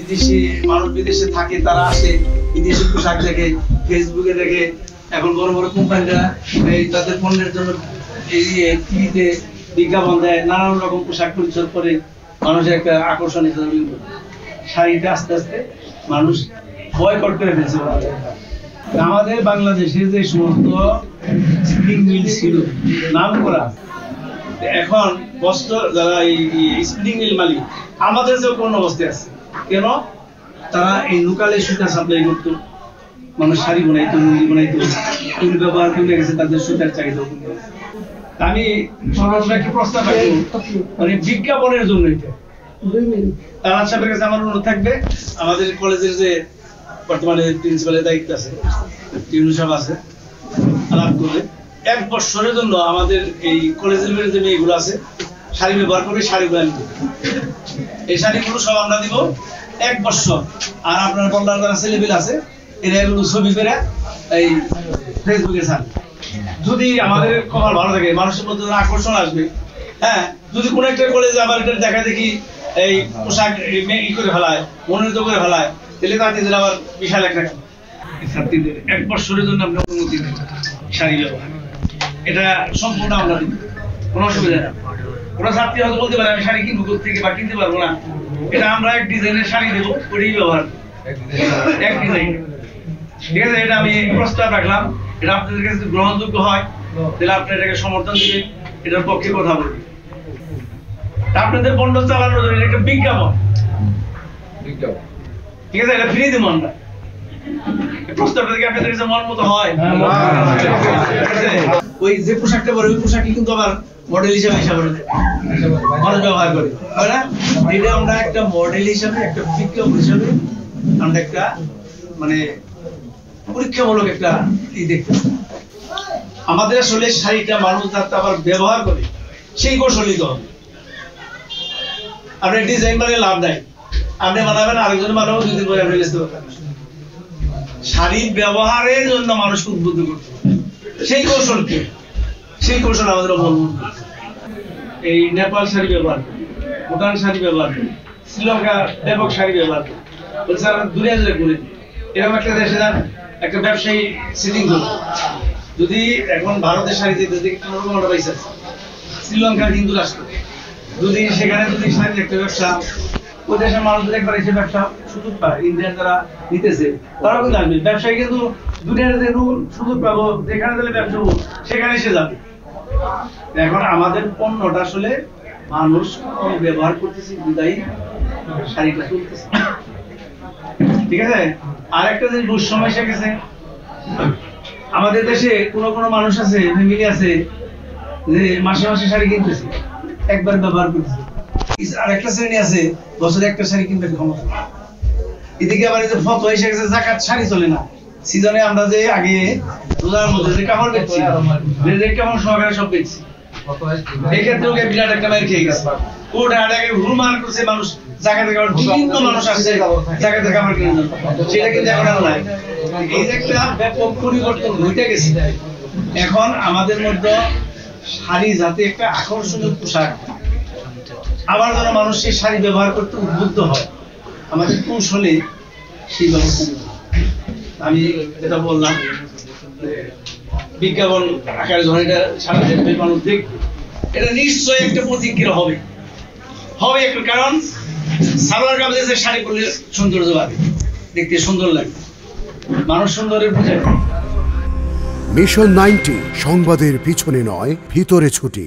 বিদেশি মানুষ বিদেশে থাকে, তারা আসে বিদেশি পোশাক দেখে, ফেসবুকে দেখে। এখন বড় বড় কোম্পানিরা এই তাদের পণ্যের জন্য এই টিভিতে বিজ্ঞাপন দেয়, নানান রকম পোশাক পরিচ্ছদ করে মানুষের একটা আকর্ষণ হিসেবে। শাড়িটা আস্তে আস্তে মানুষ বয়কট করে ফেলছে। আমাদের বাংলাদেশে যে সমস্ত স্পিনিং মিল ছিল নাম করা, এখন বস্ত্র যারা এই স্পিনিং মিল মালিক আমাদের যে কোন অবস্থায় আছে, কেন তারা এই লোকালে সুতা সাপ্লাই করতো, মানুষ শাড়ি বানাইতো, মুড়ি বানাইতো, তুল ব্যবহার কমে গেছে, তাদের সুতার চাহিদা কমে গেছে। আমি সর্বদা একটা প্রস্তাব রাখবো, মানে বিজ্ঞাপনের জন্য এটা তারা সাহেবের কাছে আমার অনুরোধ থাকবে, আমাদের কলেজের যে বর্তমানে প্রিন্সিপালের দায়িত্ব আছে, টিউনু সাহেব আছে, আলাপ করে 1 বছরের জন্য আমাদের এই কলেজের যে মেয়েগুলো আছে শাড়ি ব্যবহার করে শাড়িগুলো আনব, এই শাড়িগুলো সব আমরা দিব 1 বছর। আর আপনার বন্ধার যারা ছেলেপিল আছে এরা এগুলো ছবি করে এই ফেসবুকে ছাড়। যদি আমাদের কপাল ভালো থাকে, মানুষের মধ্যে আকর্ষণ আসবে। হ্যাঁ, যদি কোনো একটা কলেজে আবার এটা দেখা দেখি এই পোশাক ই করে ফেলায়, মনোনীত করে ফেলায়, তাহলে তাদের আবার বিশাল একটা ছাত্রীদের 1 বছরের জন্য আমরা অনুমতি দিই শাড়ি ব্যবহার, এটা সম্পূর্ণ আমরা দিব, কোনো অসুবিধা নেই। কোনো ছাত্রী হয়তো বলতে পারে আমি শাড়ি কিনবো থেকে বা কিনতে পারবো না, এটা আমরা এক ডিজাইনের শাড়ি দেবো, ওটাই ব্যবহার এক ডিজাইন। ঠিক আছে, এটা আমি প্রস্তাব রাখলাম, এটা আপনাদের কাছে গ্রহণযোগ্য হয় তাহলে আপনি এটাকে সমর্থন দিবেন, এটার পক্ষে কথা বলবেন। আপনাদের পণ্য চালানোর জন্য একটা বিজ্ঞাপন, ঠিক আছে, এটা ফ্রি দেবো আমরা। প্রস্তাবটা থেকে আপনাদের কাছে মন মতো হয়, ওই যে পোশাকটা পরে ওই পোশাকই কিন্তু আবার মডেল হিসাবে মানুষ ব্যবহার করে, হয় না? এটা আমরা একটা মডেল হিসাবে, একটা বিজ্ঞাপন হিসাবে আমরা একটা মানে পরীক্ষামূলক একটা ই দেখতে। আমাদের আসলে শাড়িটা মানুষ যাতে আবার ব্যবহার করে সেই কৌশলী তো হবে। আপনি ডিজাইন মানে লাভ নাই, আপনি বানাবেন, আরেকজন বানাবো, 2 দিন পরে আপনি বেচতে পারবেন। শাড়ি ব্যবহারের জন্য মানুষকে উদ্বুদ্ধ করতে সেই কৌশল কি, সেই কৌশল আমাদের অবলম্বন। এই নেপাল শাড়ি ব্যবহার করি, ভুটান শাড়ি ব্যবহার করি, শ্রীলঙ্কা ব্যাপক শাড়ি ব্যবহার করি, বলছে আমরা দূরে করে এরকম একটা দেশে যান, একটা ব্যবসায়ী সিটিং করবে, যদি এখন ভারতের শাড়ি যেতে দেখি 15 পয়সা আছে, শ্রীলঙ্কার হিন্দু রাষ্ট্র, যদি সেখানে যদি শাড়ির একটা ব্যবসা, ওই দেশের মানুষদের একবার এসে ব্যবসা সুযোগ পায়, ইন্ডিয়ান যারা নিতেছে তারা কিন্তু আসবে, ব্যবসায়ী কিন্তু দুনিয়ার যে সুযোগ পাবো, যেখানে গেলে ব্যবসা সেখানে এসে যাবে। এখন আমাদের পণ্যটা আসলে মানুষ কম ব্যবহার করতেছে, বিদায়ী শাড়িটা চলতেছে, ঠিক আছে। আর একটা যে দুঃসময় এসে গেছে, আমাদের দেশে কোনো মানুষ আছে, ফ্যামিলি আছে যে মাসে মাসে শাড়ি কিনতেছে, একবার ব্যবহার করতেছে। আর একটা শ্রেণী আছে বছরে একটা শাড়ি কিনবে ক্ষমতা। এদিকে আবার এই যে ফতোয়া এসে গেছে যাকাত শাড়ি চলে না, সিজনে আমরা যে আগে রোজার মধ্যে যে কাপড় বেচছি, যে কেমন সহকারে সব বেচছি, এই ক্ষেত্রে ওকে বিরাট একটা মার খেয়ে গেছে। ওটা আগে হুরমার করছে মানুষ, জাকাতের কাপড় বিভিন্ন মানুষ আসছে জাকাতের কাপড় কেনার জন্য, সেটা কিন্তু এখন আর নাই। এই যে একটা ব্যাপক পরিবর্তন ঘটে গেছে। এখন আমাদের মধ্যে শাড়ি যাতে একটা আকর্ষণীয় পোশাক, আবার যেন মানুষ সেই শাড়ি ব্যবহার করতে উদ্বুদ্ধ হয়, আমাদের কৌশলে সেই ব্যবস্থা নেব। আমি যেটা বললাম বিজ্ঞাপন আকারে যখন এটা সারা দেশের মানুষ দেখবে, এটা নিশ্চয়ই একটা প্রতিক্রিয়া হবে একটু, কারণ সালোয়ার কামিজে শাড়ি পরলে সৌন্দর্য পাবে, দেখতে সুন্দর লাগে, মানুষ সুন্দরের বুঝে। মিশন 90 সংবাদের পিছনে নয়, ভিতরে ছুটি।